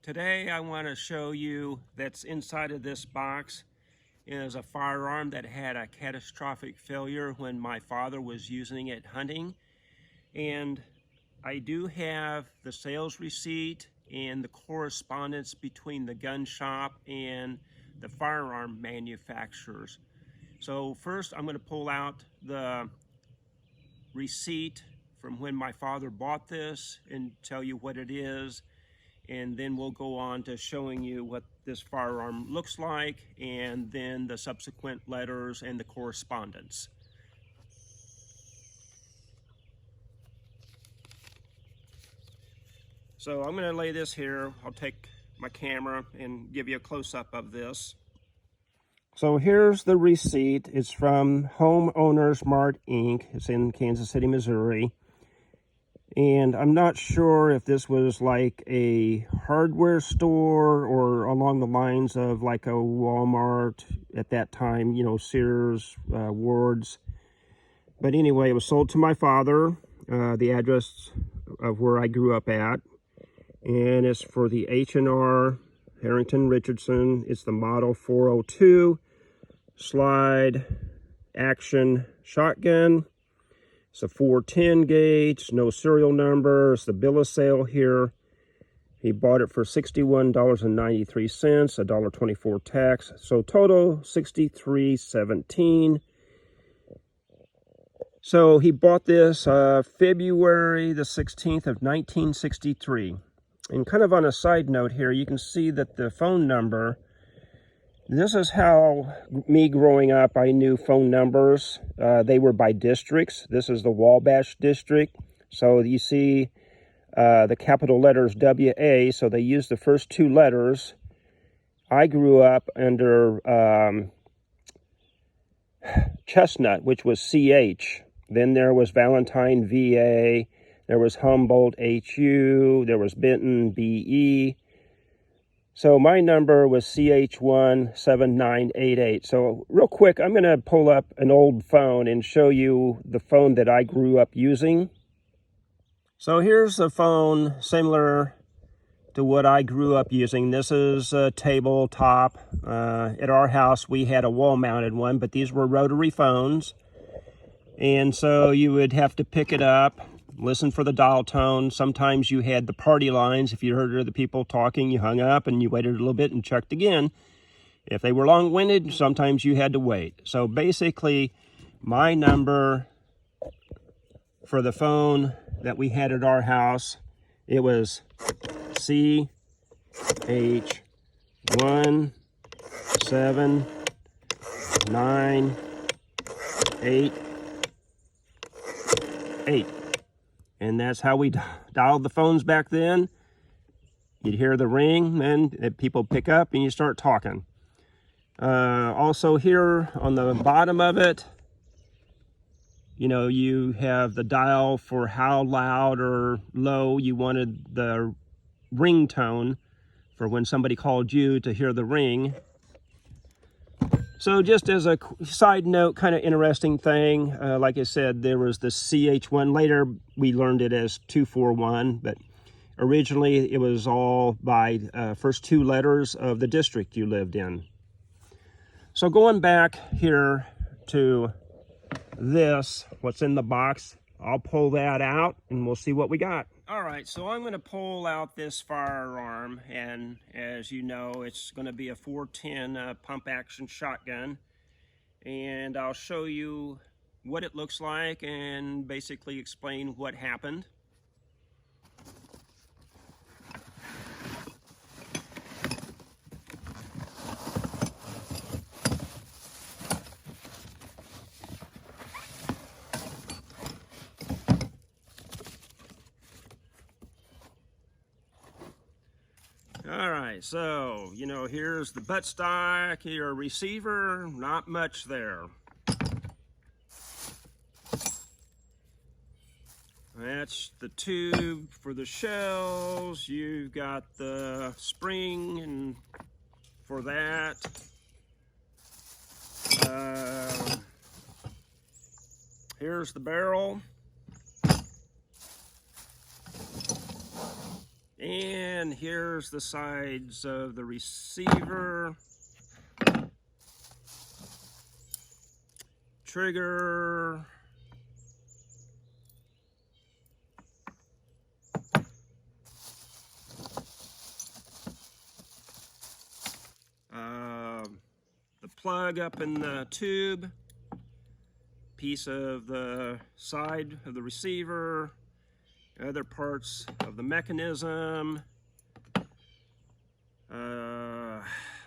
Today I want to show you that's inside of this box is a firearm that had a catastrophic failure when my father was using it hunting. And I do have the sales receipt and the correspondence between the gun shop and the firearm manufacturers. So first I'm going to pull out the receipt from when my father bought this and tell you what it is, and then we'll go on to showing you what this firearm looks like and then the subsequent letters and the correspondence. So I'm going to lay this here. I'll take my camera and give you a close-up of this. So here's the receipt. It's from Homeowners Mart Inc. It's in Kansas City, Missouri. And I'm not sure if this was like a hardware store or along the lines of like a Walmart at that time, you know, Sears, Ward's. But anyway, it was sold to my father, the address of where I grew up at. And it's for the H&R Harrington Richardson. It's the model 402 slide action shotgun. It's a 410 gauge, no serial number. It's the bill of sale here. He bought it for $61.93, $1.24 tax. So total $63.17. So he bought this February the 16th of 1963. And kind of on a side note here, you can see that the phone number, this is how me growing up, I knew phone numbers. They were by districts. This is the Wabash district. So you see the capital letters WA, so they used the first two letters. I grew up under Chestnut, which was CH. Then there was Valentine, VA. There was Humboldt, HU. There was Benton, BE. So my number was CH17988. So real quick, I'm going to pull up an old phone and show you the phone that I grew up using. So here's a phone similar to what I grew up using. This is a tabletop. At our house, we had a wall-mounted one, but these were rotary phones. And so you would have to pick it up, listen for the dial tone. Sometimes you had the party lines. If you heard the people talking, you hung up and you waited a little bit and checked again. If they were long-winded, sometimes you had to wait. So basically, my number for the phone that we had at our house, it was CH17988. And that's how we dialed the phones back then. You'd hear the ring, and people pick up, and you start talking. Also here on the bottom of it, you know, you have the dial for how loud or low you wanted the ringtone for when somebody called you to hear the ring. So just as a side note, kind of interesting thing, like I said, there was the CH1. Later, we learned it as 241, but originally it was all by first two letters of the district you lived in. So going back here to this, what's in the box, I'll pull that out and we'll see what we got. All right, so I'm going to pull out this firearm, and as you know, it's going to be a 410 pump action shotgun, and I'll show you what it looks like and basically explain what happened. All right, so, you know, here's the buttstock, your receiver, not much there. That's the tube for the shells. You've got the spring and for that. Here's the barrel. And here's the sides of the receiver, trigger, the plug up in the tube, piece of the side of the receiver, other parts of the mechanism.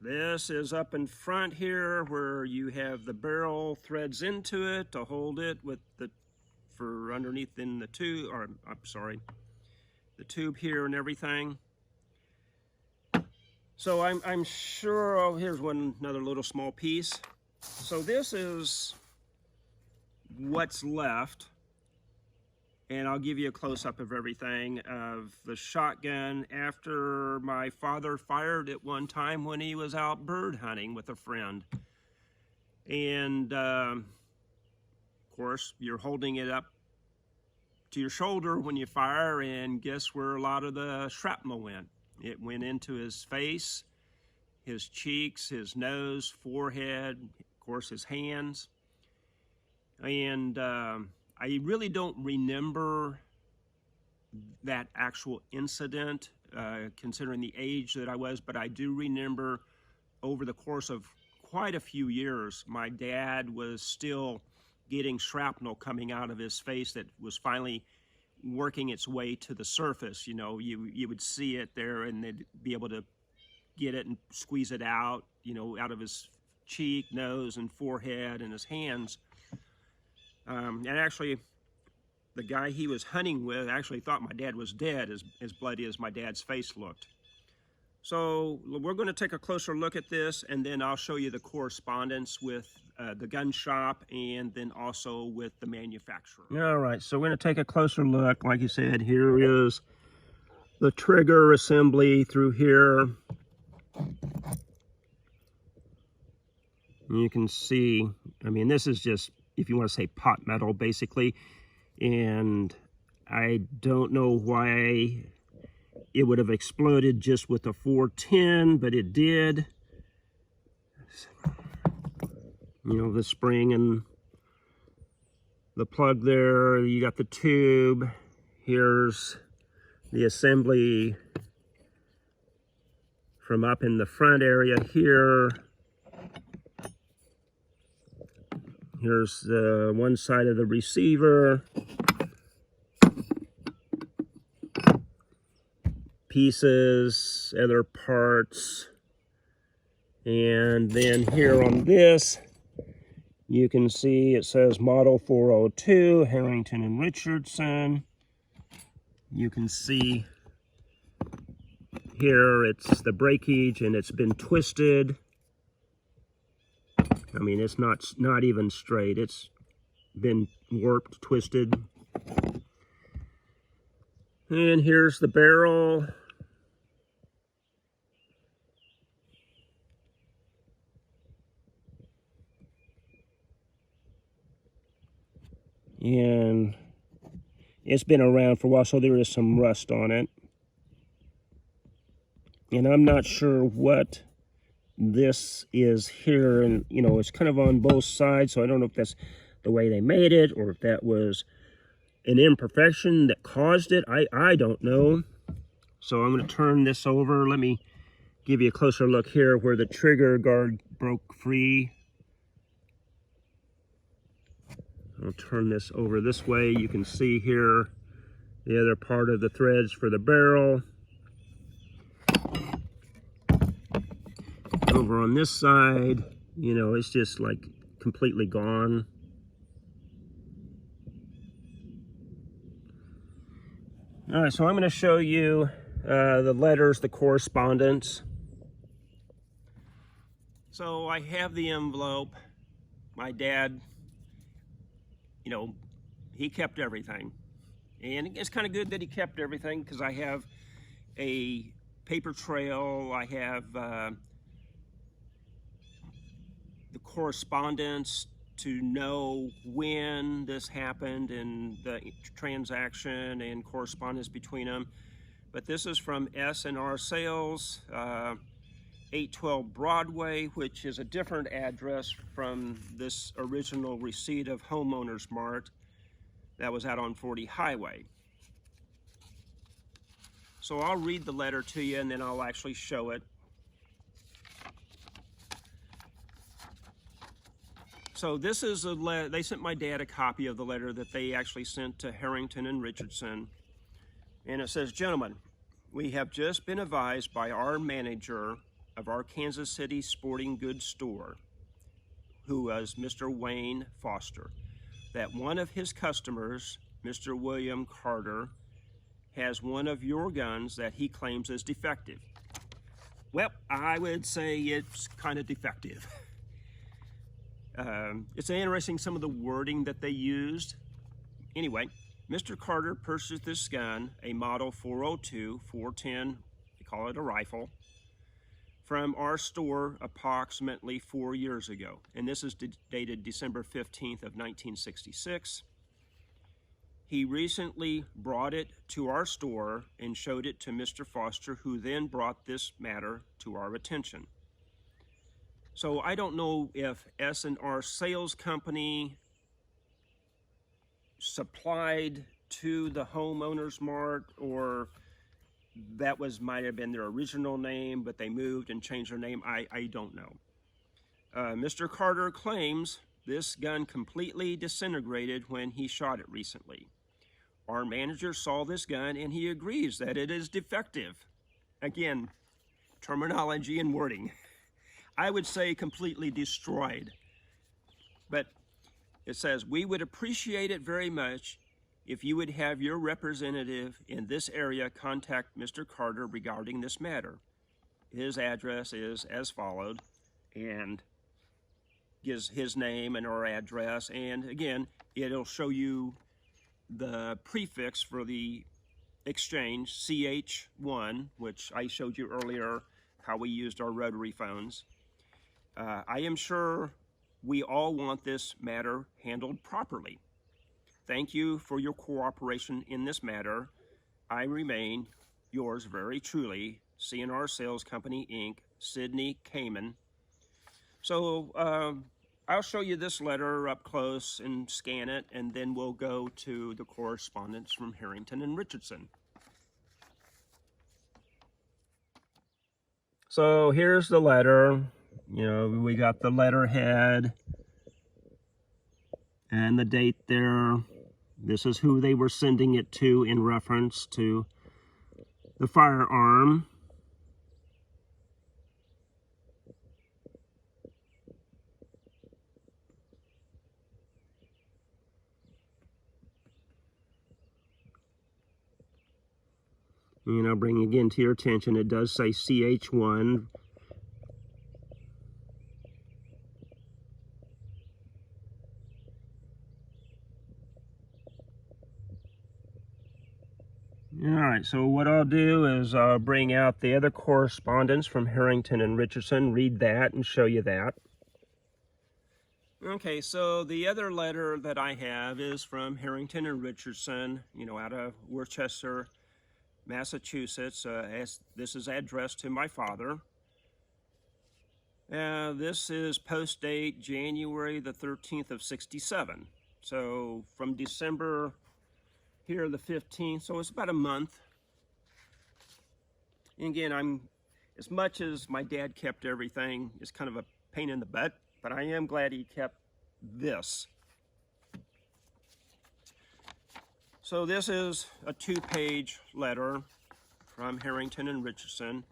This is up in front here where you have the barrel threads into it to hold it with for underneath in the tube, or I'm sorry, the tube here and everything. So I'm sure, oh, here's another little small piece. So this is what's left, and I'll give you a close-up of everything of the shotgun after my father fired it one time when he was out bird hunting with a friend. And of course, you're holding it up to your shoulder when you fire, and guess where a lot of the shrapnel went? It went into his face, his cheeks, his nose, forehead, of course his hands. And I really don't remember that actual incident, considering the age that I was, but I do remember over the course of quite a few years, my dad was still getting shrapnel coming out of his face that was finally working its way to the surface. You know, you would see it there, and they'd be able to get it and squeeze it out, you know, out of his cheek, nose, and forehead, and his hands. And actually, the guy he was hunting with actually thought my dad was dead, as bloody as my dad's face looked. So we're going to take a closer look at this, and then I'll show you the correspondence with the gun shop and then also with the manufacturer. All right, so we're going to take a closer look. Like you said, here is the trigger assembly through here. You can see, I mean, this is just, if you want to say, pot metal, basically. And I don't know why it would have exploded just with a 410, but it did. You know, the spring and the plug there, you got the tube. Here's the assembly from up in the front area here. Here's the one side of the receiver. Pieces, other parts. And then here on this, you can see it says Model 402, Harrington and Richardson. You can see here it's the breakage and it's been twisted. I mean, it's not even straight. It's been warped, twisted. And here's the barrel. And it's been around for a while, so there is some rust on it. And I'm not sure what this is here, and you know, it's kind of on both sides, so I don't know if that's the way they made it or if that was an imperfection that caused it. I don't know. So I'm going to turn this over. Let me give you a closer look here where the trigger guard broke free. I'll turn this over this way. You can see here the other part of the threads for the barrel. Over on this side, you know, it's just like completely gone. All right, so I'm going to show you the letters, the correspondence. So I have the envelope. My dad, you know, he kept everything. And it's kind of good that he kept everything, because I have a paper trail. I have the correspondence to know when this happened and the transaction and correspondence between them. but this is from S&R Sales, 812 Broadway, which is a different address from this original receipt of Homeowners Mart that was out on 40 Highway. So I'll read the letter to you and then I'll actually show it. So this is a letter, they sent my dad a copy of the letter that they actually sent to Harrington and Richardson. And it says, "Gentlemen, we have just been advised by our manager of our Kansas City sporting goods store, who was Mr. Wayne Foster, that one of his customers, Mr. William Carter, has one of your guns that he claims is defective." Well, I would say it's kind of defective. It's interesting some of the wording that they used. Anyway, Mr. Carter purchased this gun, a model 402, 410, they call it a rifle, from our store approximately 4 years ago. And this is dated December 15th of 1966. He recently brought it to our store and showed it to Mr. Foster, who then brought this matter to our attention. So I don't know if S&R Sales Company supplied to the Homeowners Mart, or that might have been their original name, but they moved and changed their name. I don't know. Mr. Carter claims this gun completely disintegrated when he shot it recently. Our manager saw this gun and he agrees that it is defective. Again, terminology and wording. I would say completely destroyed. But it says, "We would appreciate it very much if you would have your representative in this area contact Mr. Carter regarding this matter. His address is as followed," and gives his name and our address. And again, it'll show you the prefix for the exchange, CH1, which I showed you earlier how we used our rotary phones. "I am sure we all want this matter handled properly. Thank you for your cooperation in this matter. I remain yours very truly, C&R Sales Company, Inc., Sidney Kamen." So I'll show you this letter up close and scan it, and then we'll go to the correspondence from Harrington and Richardson. So here's the letter. You know, we got the letterhead and the date there. This is who they were sending it to in reference to the firearm. You know, bring again to your attention, it does say CH1. All right, so what I'll do is I'll bring out the other correspondence from Harrington and Richardson, read that and show you that. Okay, so the other letter that I have is from Harrington and Richardson, you know, out of Worcester, Massachusetts. This is addressed to my father. This is post date January the 13th of 67. So from December here the 15th, so it's about a month. And again, as much as my dad kept everything, it's kind of a pain in the butt, but I am glad he kept this. So this is a 2-page letter from Harrington and Richardson.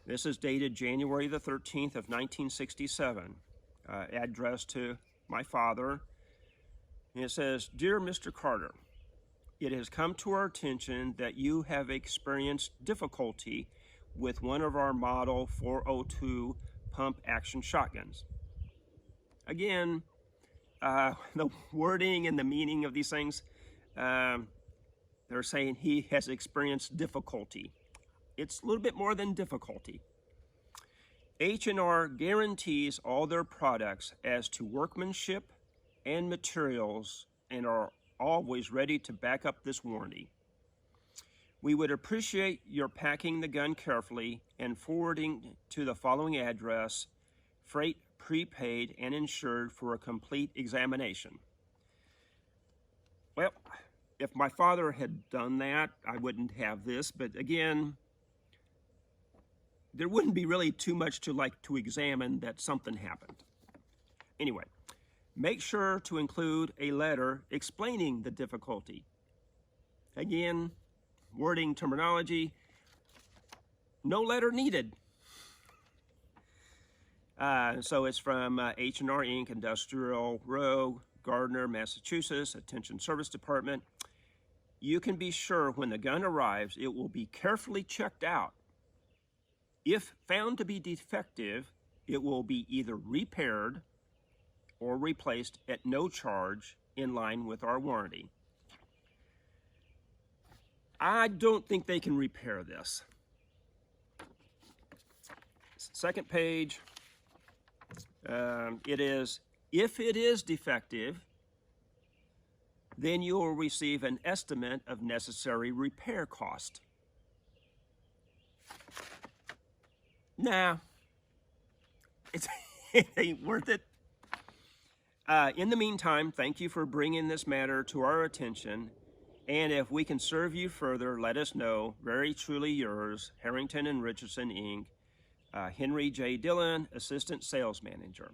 This is dated January the 13th of 1967, addressed to my father. And it says, "Dear Mr. Carter, it has come to our attention that you have experienced difficulty with one of our model 402 pump action shotguns." Again, the wording and the meaning of these things, they're saying he has experienced difficulty. It's a little bit more than difficulty. H&R guarantees all their products as to workmanship and materials and are always ready to back up this warranty. We would appreciate your packing the gun carefully and forwarding to the following address, freight prepaid and insured for a complete examination. Well, if my father had done that, I wouldn't have this, but again, there wouldn't be really too much to examine that something happened. Anyway, make sure to include a letter explaining the difficulty. Again, wording, terminology, no letter needed. So it's from H&R Inc., Industrial Row, Gardner, Massachusetts, Attention Service Department. You can be sure when the gun arrives, it will be carefully checked out. If found to be defective, it will be either repaired or replaced at no charge in line with our warranty. I don't think they can repair this. Second page, it is, if it is defective, then you will receive an estimate of necessary repair cost. Nah, it ain't worth it. In the meantime, thank you for bringing this matter to our attention, and if we can serve you further, let us know. Very truly yours, Harrington and Richardson, Inc., Henry J. Dillon, Assistant Sales Manager.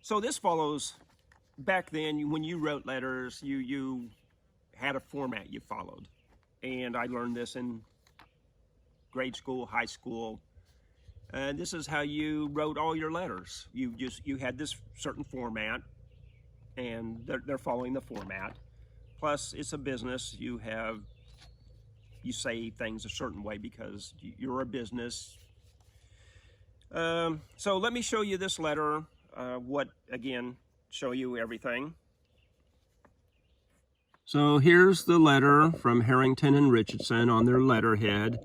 So this follows, back then when you wrote letters, you had a format you followed. And I learned this in grade school, high school. And this is how you wrote all your letters. You had this certain format, and they're following the format. Plus, it's a business. You say things a certain way because you're a business. So let me show you this letter. Show you everything. So here's the letter from Harrington and Richardson on their letterhead,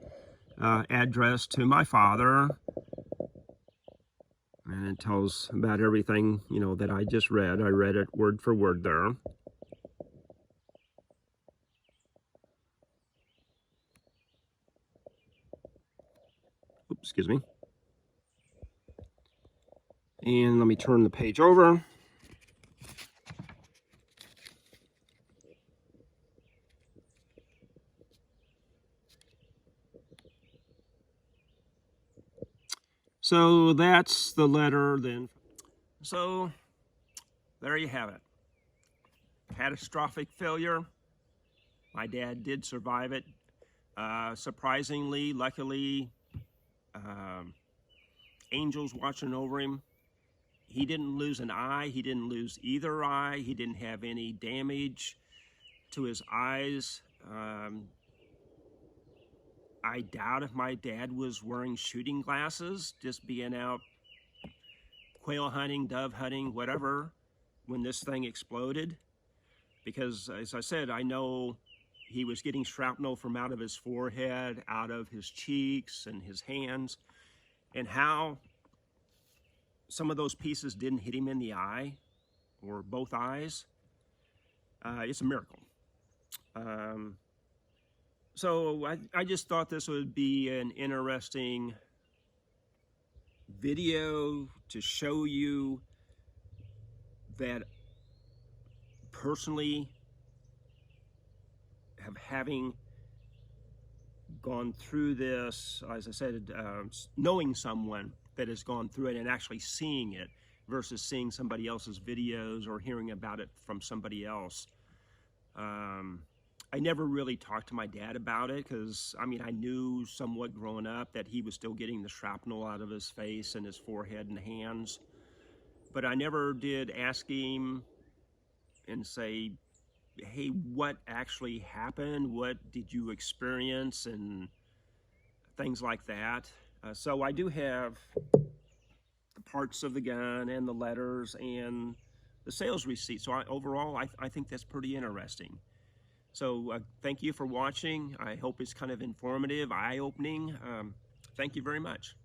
addressed to my father. And it tells about everything, that I just read. I read it word for word there. Oops, excuse me. And let me turn the page over. So that's the letter then. So there you have it. Catastrophic failure. My dad did survive it. Surprisingly, luckily, angels watching over him. He didn't lose an eye. He didn't lose either eye. He didn't have any damage to his eyes. I doubt if my dad was wearing shooting glasses, just being out quail hunting, dove hunting, whatever, when this thing exploded. Because, as I said, I know he was getting shrapnel from out of his forehead, out of his cheeks and his hands, and how some of those pieces didn't hit him in the eye or both eyes. It's a miracle. So I just thought this would be an interesting video to show you that personally, having gone through this, as I said, knowing someone that has gone through it and actually seeing it versus seeing somebody else's videos or hearing about it from somebody else. I never really talked to my dad about it because, I knew somewhat growing up that he was still getting the shrapnel out of his face and his forehead and hands. But I never did ask him and say, hey, what actually happened? What did you experience? And things like that. So I do have the parts of the gun and the letters and the sales receipt. So overall, I think that's pretty interesting. So thank you for watching. I hope it's kind of informative, eye-opening. Thank you very much.